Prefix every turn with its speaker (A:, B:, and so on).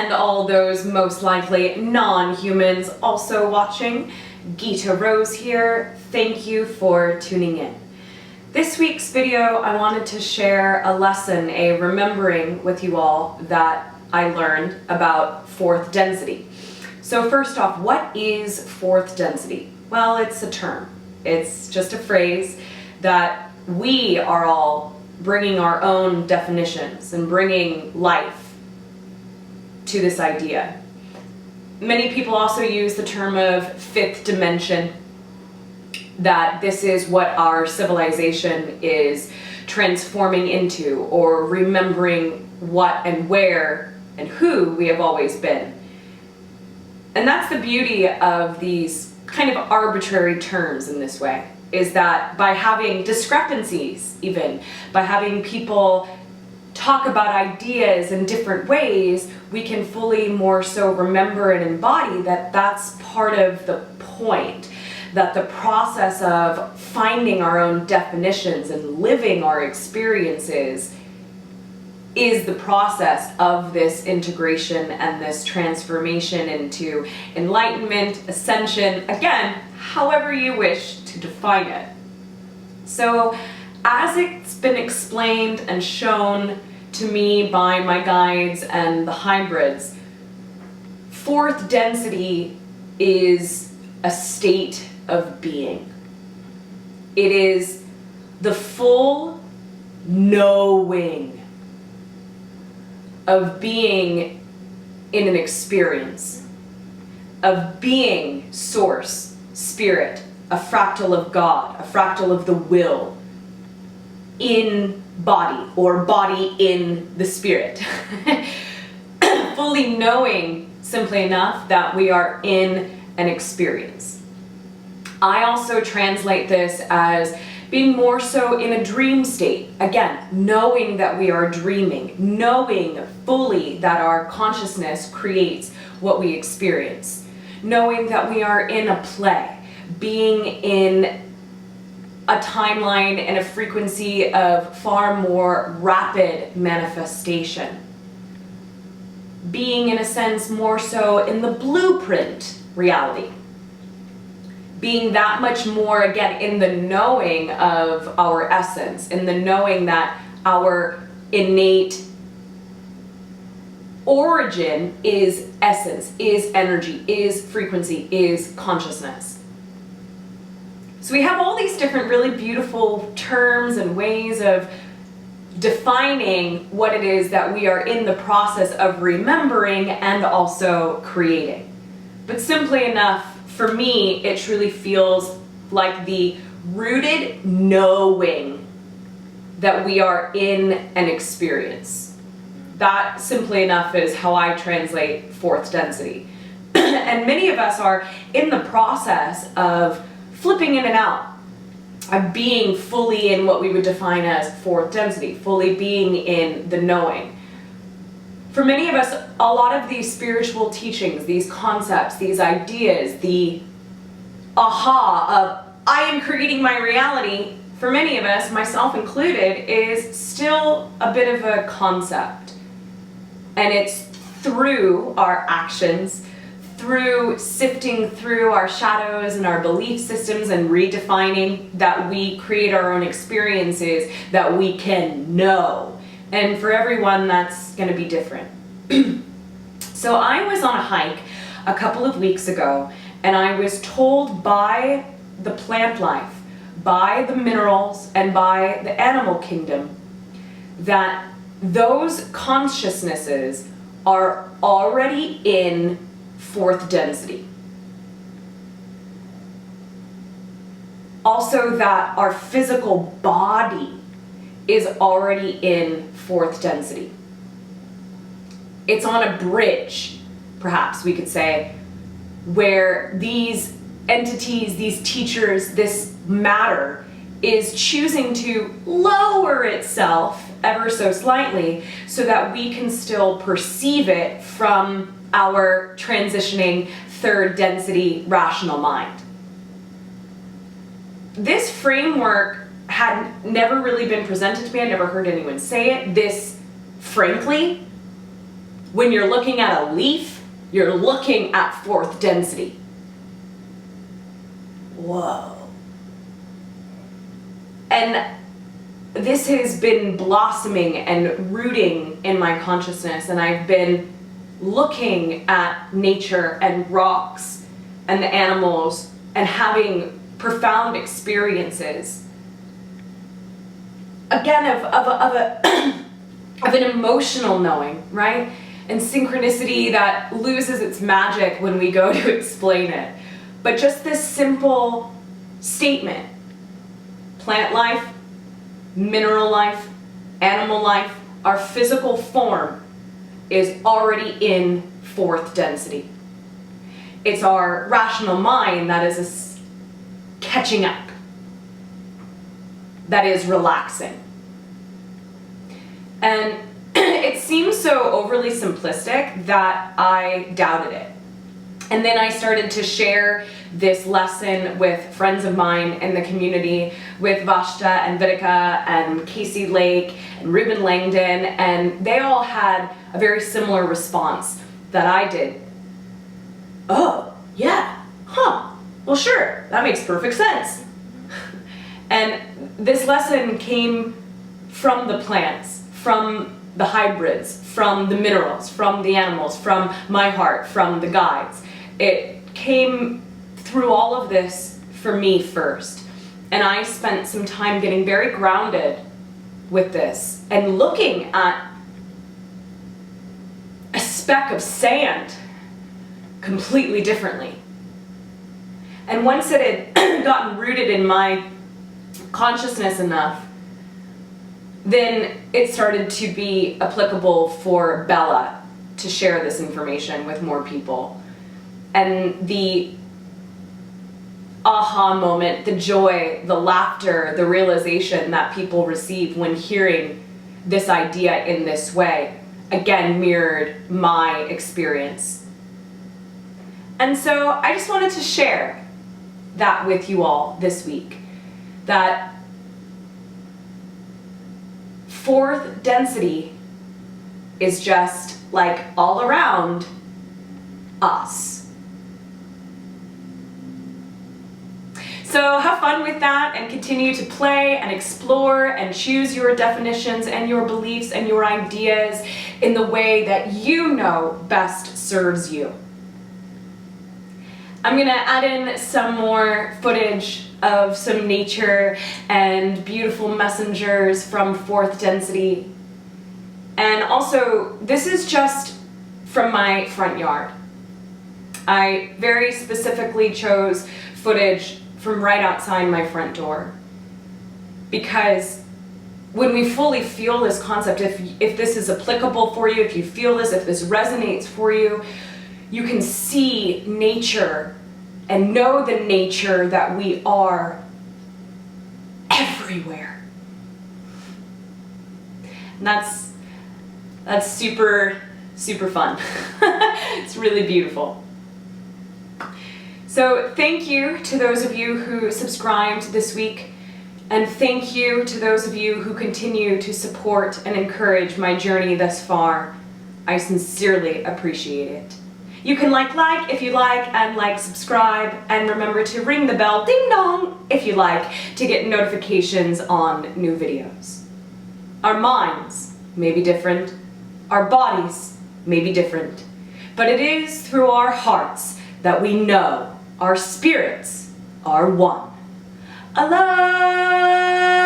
A: and all those most likely non-humans also watching. Gita Rose here. Thank you for tuning in. This week's video, I wanted to share a lesson, a remembering with you all that I learned about fourth density. So first off, what is fourth density? Well, it's a term. It's just a phrase that we are all bringing our own definitions and bringing life to this idea. Many people also use the term of fifth dimension, that this is what our civilization is transforming into, or remembering what and where and who we have always been. And that's the beauty of these kind of arbitrary terms in this way, is that by having discrepancies, even by having people talk about ideas in different ways, we can fully more so remember and embody that that's part of the point, that the process of finding our own definitions and living our experiences is the process of this integration and this transformation into enlightenment, ascension, again, however you wish to define it. So, as it's been explained and shown to me by my guides and the hybrids, fourth density is a state of being. It is the full knowing of being in an experience, of being source, spirit, a fractal of God, a fractal of the will, in body, or body in the spirit. Fully knowing, simply enough, that we are in an experience. I also translate this as being more so in a dream state. Again, knowing that we are dreaming, knowing fully that our consciousness creates what we experience, knowing that we are in a play, being in a timeline and a frequency of far more rapid manifestation, being in a sense more so in the blueprint reality, being that much more, again, in the knowing of our essence, in the knowing that our innate origin is essence, is energy, is frequency, is consciousness. So we have all these different really beautiful terms and ways of defining what it is that we are in the process of remembering and also creating. But simply enough, for me, it truly feels like the rooted knowing that we are in an experience. That, simply enough, is how I translate fourth density. And many of us are in the process of flipping in and out, of being fully in what we would define as fourth density, fully being in the knowing. For many of us, a lot of these spiritual teachings, these concepts, these ideas, the aha of I am creating my reality, for many of us, myself included, is still a bit of a concept. And it's through our actions, through sifting through our shadows and our belief systems and redefining, that we create our own experiences that we can know. And for everyone, that's going to be different. So I was on a hike a couple of weeks ago, and I was told by the plant life, by the minerals, and by the animal kingdom that those consciousnesses are already in fourth density. Also, that our physical body is already in fourth density. It's on a bridge, perhaps we could say, where these entities, these teachers, this matter is choosing to lower itself ever so slightly so that we can still perceive it from our transitioning third density rational mind. This framework had never really been presented to me. I never heard anyone say it this frankly. When you're looking at a leaf, you're looking at fourth density. Whoa. And this has been blossoming and rooting in my consciousness, and I've been looking at nature and rocks and the animals and having profound experiences, again, of an emotional knowing, right? And synchronicity that loses its magic when we go to explain it. But just this simple statement: plant life, mineral life, animal life, our physical form is already in fourth density. It's our rational mind that is catching up, that is relaxing. And it seems so overly simplistic that I doubted it. And then I started to share this lesson with friends of mine in the community, with Vashta and Vitica and Casey Lake and Ruben Langdon, and they all had a very similar response that I did. Oh, yeah, huh, well sure, that makes perfect sense. And this lesson came from the plants, from the hybrids, from the minerals, from the animals, from my heart, from the guides. It came through all of this for me first. And I spent some time getting very grounded with this and looking at a speck of sand completely differently. And once it had gotten rooted in my consciousness enough, then it started to be applicable for Bella to share this information with more people. And the aha moment, the joy, the laughter, the realization that people receive when hearing this idea in this way, again, mirrored my experience. And so I just wanted to share that with you all this week, that fourth density is just like all around us. So have fun with that and continue to play and explore and choose your definitions and your beliefs and your ideas in the way that you know best serves you. I'm gonna add in some more footage of some nature and beautiful messengers from fourth density. And also, this is just from my front yard. I very specifically chose footage from right outside my front door, because when we fully feel this concept, if this is applicable for you, if you feel this, if this resonates for you, you can see nature and know the nature that we are everywhere. And that's super, super fun. It's really beautiful. So thank you to those of you who subscribed this week, and thank you to those of you who continue to support and encourage my journey thus far. I sincerely appreciate it. You can like if you like, and subscribe, and remember to ring the bell, ding dong, if you like, to get notifications on new videos. Our minds may be different, our bodies may be different, but it is through our hearts that we know our spirits are one. Aloha!